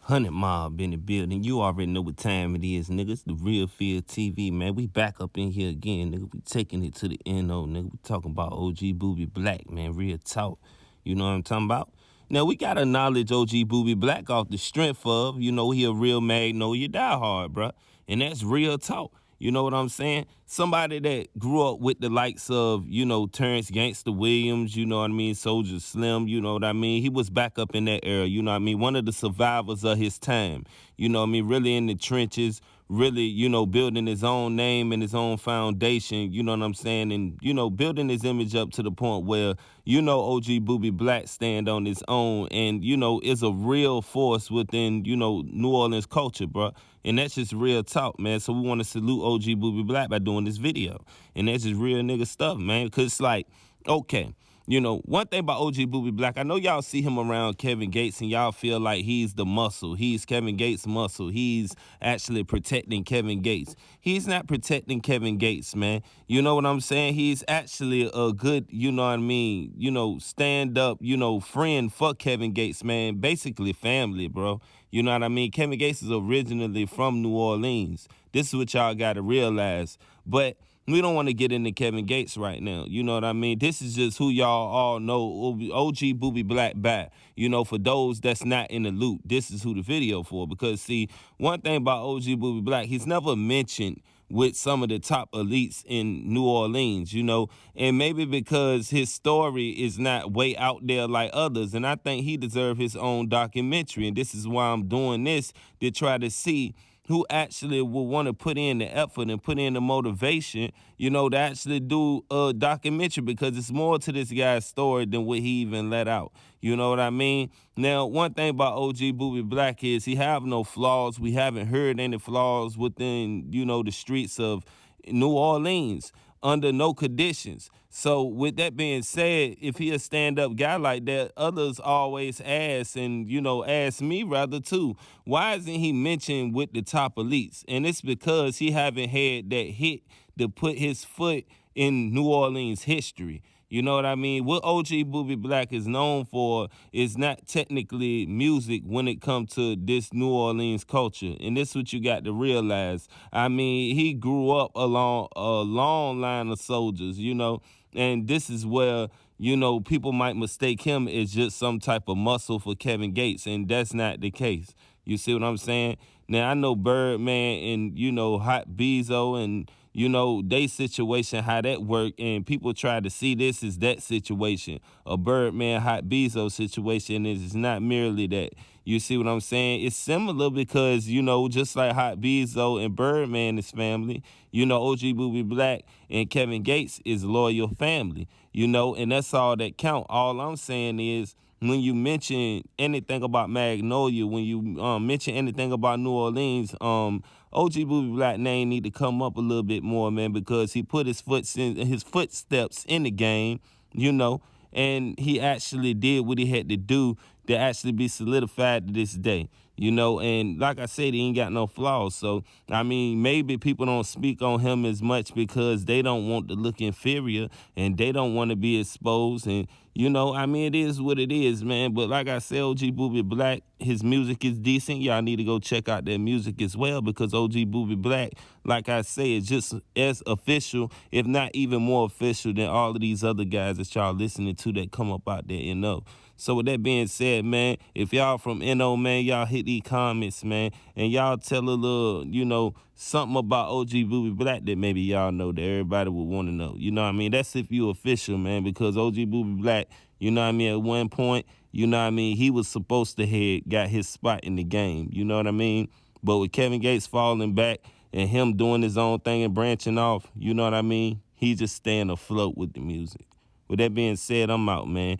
100 Mob in the building. You already know what time it is, nigga. It's the Real Field TV, man. We back up in here again, nigga. We taking it to the NO, nigga. We talking about OG Boobie Black, man. Real talk. You know what I'm talking about? Now, we got to acknowledge OG Boobie Black off the strength of, he a real Magnolia diehard, bruh. And that's real talk. You know what I'm saying? Somebody that grew up with the likes of, Terrence Gangsta Williams, you know what I mean? Soldier Slim, you know what I mean? He was back up in that era, you know what I mean? One of the survivors of his time, you know what I mean? Really in the trenches, really, building his own name and his own foundation, you know what I'm saying? And, building his image up to the point where, OG Boobie Black stand on his own and, is a real force within, New Orleans culture, bro. And that's just real talk, man. So we want to salute OG Boobie Black by doing this video. And that's just real nigga stuff, man. Because it's like, okay, one thing about OG Boobie Black, I know y'all see him around Kevin Gates and y'all feel like he's the muscle. He's Kevin Gates' muscle. He's actually protecting Kevin Gates. He's not protecting Kevin Gates, man. You know what I'm saying? He's actually a good, stand up, friend for Kevin Gates, man. Basically family, bro. You know what I mean? Kevin Gates is originally from New Orleans. This is what y'all got to realize. But we don't want to get into Kevin Gates right now. You know what I mean? This is just who y'all all know. OG Boobie Black back. For those that's not in the loop, this is who the video for. Because, see, one thing about OG Boobie Black, he's never mentioned with some of the top elites in New Orleans, and maybe because his story is not way out there like others. And I think he deserves his own documentary. And this is why I'm doing this, to try to see who actually will want to put in the effort and put in the motivation, to actually do a documentary, because it's more to this guy's story than what he even let out. You know what I mean? Now, one thing about OG Boobie Black is he have no flaws. We haven't heard any flaws within, the streets of New Orleans under no conditions. So with that being said, if he a stand-up guy like that, others always ask, and ask me rather too, why isn't he mentioned with the top elites? And it's because he haven't had that hit to put his foot in New Orleans history. You know what I mean? What OG Boobie Black is known for is not technically music when it comes to this New Orleans culture. And this is what you got to realize. I mean, he grew up along a long line of soldiers, and this is where, people might mistake him as just some type of muscle for Kevin Gates, and that's not the case. You see what I'm saying? Now, I know Birdman and, Hot Bezo and, they situation, how that work, and people try to see this as that situation. A Birdman, Hot Bezo situation is not merely that. You see what I'm saying? It's similar because, just like Hot Bezo and Birdman is family, OG Boobie Black and Kevin Gates is loyal family, and that's all that count. All I'm saying is, when you mention anything about Magnolia, when you mention anything about New Orleans, OG Boobie Black name need to come up a little bit more, man, because he put his footsteps in the game, and he actually did what he had to do to actually be solidified to this day. And like I said, he ain't got no flaws. So, I mean, maybe people don't speak on him as much because they don't want to look inferior and they don't want to be exposed. And, it is what it is, man. But like I said, OG Boobie Black, his music is decent. Y'all need to go check out their music as well, because OG Boobie Black, like I say, is just as official, if not even more official than all of these other guys that y'all listening to that come up out there, So with that being said, man, if y'all from NO, man, y'all hit these comments, man, and y'all tell a little, something about OG Boobie Black that maybe y'all know that everybody would want to know. You know what I mean? That's if you official, man, because OG Boobie Black, at one point, he was supposed to have got his spot in the game. You know what I mean? But with Kevin Gates falling back and him doing his own thing and branching off, you know what I mean? He just staying afloat with the music. With that being said, I'm out, man.